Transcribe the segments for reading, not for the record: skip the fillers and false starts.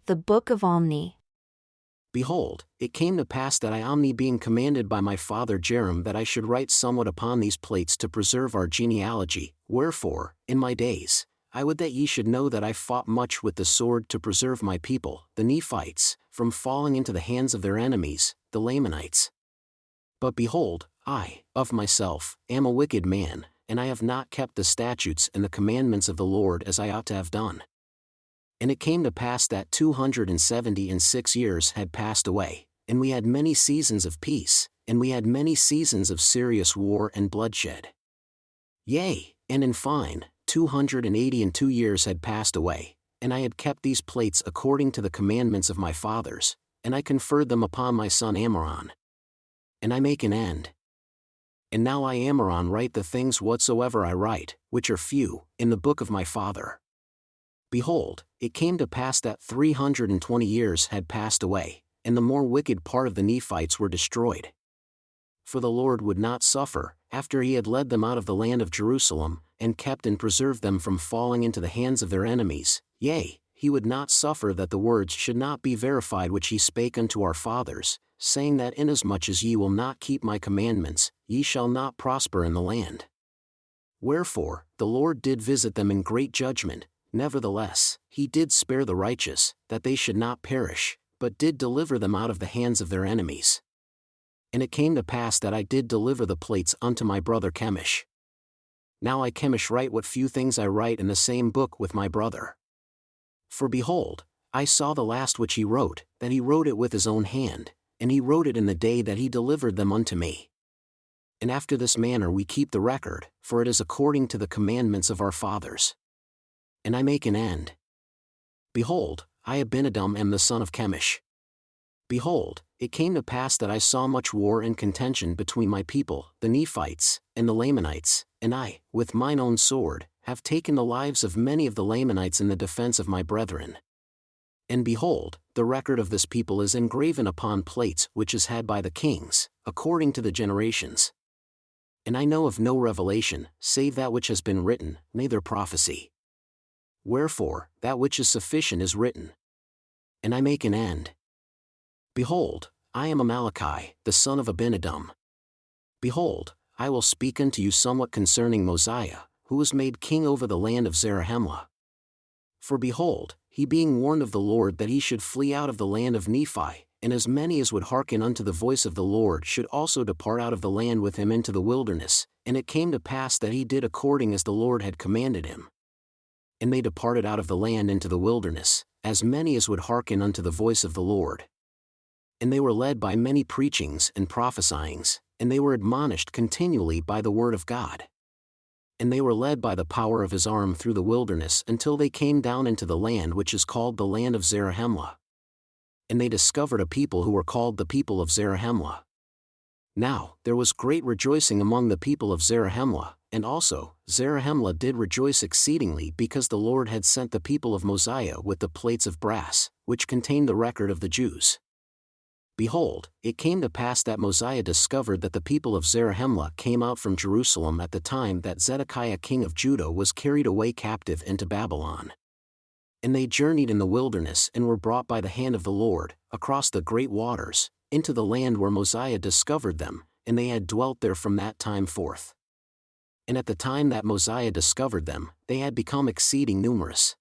The Book of Omni. Behold, it came to pass that I Omni being commanded by my father Jerem that I should write somewhat upon these plates to preserve our genealogy, wherefore, in my days, I would that ye should know that I fought much with the sword to preserve my people, the Nephites, from falling into the hands of their enemies, the Lamanites. But behold, I, of myself, am a wicked man, and I have not kept the statutes and the commandments of the Lord as I ought to have done. And it came to pass that 276 years had passed away, and we had many seasons of peace, and we had many seasons of serious war and bloodshed. Yea, and in fine, 282 years had passed away, and I had kept these plates according to the commandments of my fathers, and I conferred them upon my son Amaron. And I make an end. And now I Amaron write the things whatsoever I write, which are few, in the book of my father. Behold, it came to pass that 320 years had passed away, and the more wicked part of the Nephites were destroyed. For the Lord would not suffer, after he had led them out of the land of Jerusalem, and kept and preserved them from falling into the hands of their enemies, yea, he would not suffer that the words should not be verified which he spake unto our fathers, saying that inasmuch as ye will not keep my commandments, ye shall not prosper in the land. Wherefore, the Lord did visit them in great judgment. Nevertheless, he did spare the righteous, that they should not perish, but did deliver them out of the hands of their enemies. And it came to pass that I did deliver the plates unto my brother Chemish. Now I Chemish write what few things I write in the same book with my brother. For behold, I saw the last which he wrote, that he wrote it with his own hand, and he wrote it in the day that he delivered them unto me. And after this manner we keep the record, for it is according to the commandments of our fathers. And I make an end. Behold, I Abinadom am the son of Chemish. Behold, it came to pass that I saw much war and contention between my people, the Nephites, and the Lamanites, and I, with mine own sword, have taken the lives of many of the Lamanites in the defense of my brethren. And behold, the record of this people is engraven upon plates which is had by the kings, according to the generations. And I know of no revelation, save that which has been written, neither prophecy. Wherefore, that which is sufficient is written. And I make an end. Behold, I am Amaleki, the son of Abinadom. Behold, I will speak unto you somewhat concerning Mosiah, who was made king over the land of Zarahemla. For behold, he being warned of the Lord that he should flee out of the land of Nephi, and as many as would hearken unto the voice of the Lord should also depart out of the land with him into the wilderness, and it came to pass that he did according as the Lord had commanded him. And they departed out of the land into the wilderness, as many as would hearken unto the voice of the Lord. And they were led by many preachings and prophesyings, and they were admonished continually by the word of God. And they were led by the power of his arm through the wilderness until they came down into the land which is called the land of Zarahemla. And they discovered a people who were called the people of Zarahemla. Now, there was great rejoicing among the people of Zarahemla, and also, Zarahemla did rejoice exceedingly because the Lord had sent the people of Mosiah with the plates of brass, which contained the record of the Jews. Behold, it came to pass that Mosiah discovered that the people of Zarahemla came out from Jerusalem at the time that Zedekiah king of Judah was carried away captive into Babylon. And they journeyed in the wilderness and were brought by the hand of the Lord, across the great waters, into the land where Mosiah discovered them, and they had dwelt there from that time forth. And at the time that Mosiah discovered them, they had become exceeding numerous.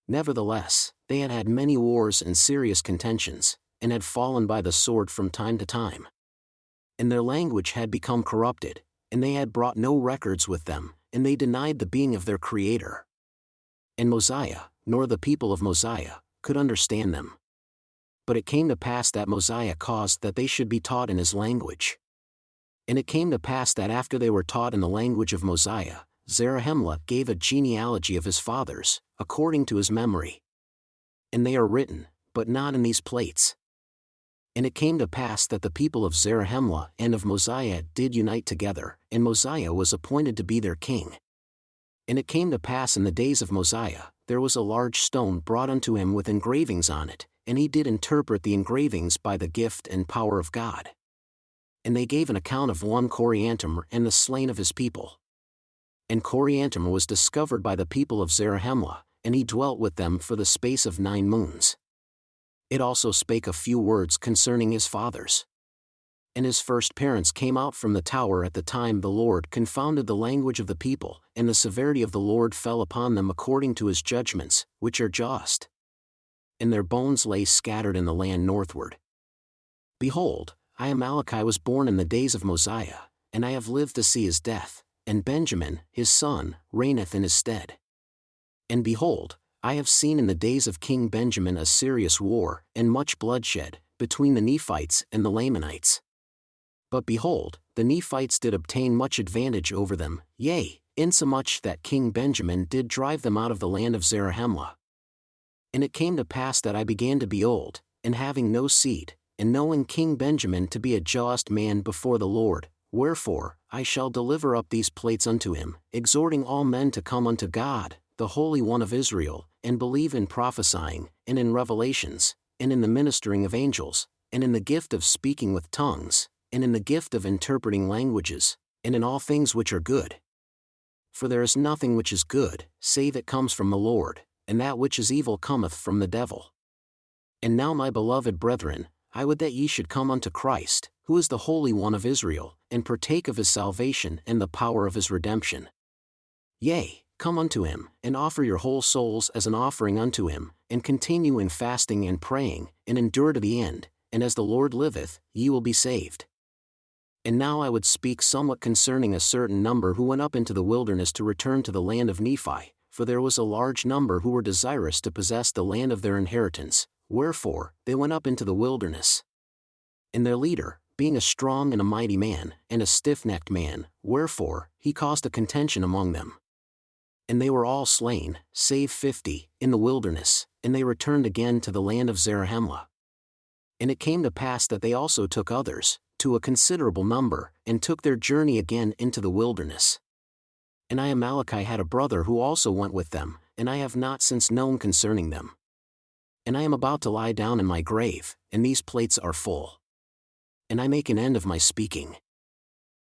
Nevertheless, they had had many wars and serious contentions, and had fallen by the sword from time to time. And their language had become corrupted, and they had brought no records with them, and they denied the being of their Creator. And Mosiah, nor the people of Mosiah, could understand them. But it came to pass that Mosiah caused that they should be taught in his language. And it came to pass that after they were taught in the language of Mosiah, Zarahemla gave a genealogy of his fathers, according to his memory. And they are written, but not in these plates. And it came to pass that the people of Zarahemla and of Mosiah did unite together, and Mosiah was appointed to be their king. And it came to pass in the days of Mosiah, there was a large stone brought unto him with engravings on it, and he did interpret the engravings by the gift and power of God. And they gave an account of one Coriantumr and the slain of his people. And Coriantumr was discovered by the people of Zarahemla, and he dwelt with them for the space of 9 moons. It also spake a few words concerning his fathers. And his first parents came out from the tower at the time the Lord confounded the language of the people, and the severity of the Lord fell upon them according to his judgments, which are just. And their bones lay scattered in the land northward. Behold, I Amaleki was born in the days of Mosiah, and I have lived to see his death, and Benjamin, his son, reigneth in his stead. And behold, I have seen in the days of King Benjamin a serious war, and much bloodshed, between the Nephites and the Lamanites. But behold, the Nephites did obtain much advantage over them, yea, insomuch that King Benjamin did drive them out of the land of Zarahemla. And it came to pass that I began to be old, and having no seed, and knowing King Benjamin to be a just man before the Lord, wherefore I shall deliver up these plates unto him, exhorting all men to come unto God, the Holy One of Israel, and believe in prophesying, and in revelations, and in the ministering of angels, and in the gift of speaking with tongues, and in the gift of interpreting languages, and in all things which are good. For there is nothing which is good, save it comes from the Lord, and that which is evil cometh from the devil. And now, my beloved brethren, I would that ye should come unto Christ, who is the Holy One of Israel, and partake of his salvation and the power of his redemption. Yea, come unto him, and offer your whole souls as an offering unto him, and continue in fasting and praying, and endure to the end, and as the Lord liveth, ye will be saved. And now I would speak somewhat concerning a certain number who went up into the wilderness to return to the land of Nephi, for there was a large number who were desirous to possess the land of their inheritance, wherefore they went up into the wilderness. And their leader, being a strong and a mighty man, and a stiff-necked man, wherefore he caused a contention among them. And they were all slain, save 50, in the wilderness, and they returned again to the land of Zarahemla. And it came to pass that they also took others, to a considerable number, and took their journey again into the wilderness. And I Amaleki had a brother who also went with them, and I have not since known concerning them. And I am about to lie down in my grave, and these plates are full. And I make an end of my speaking.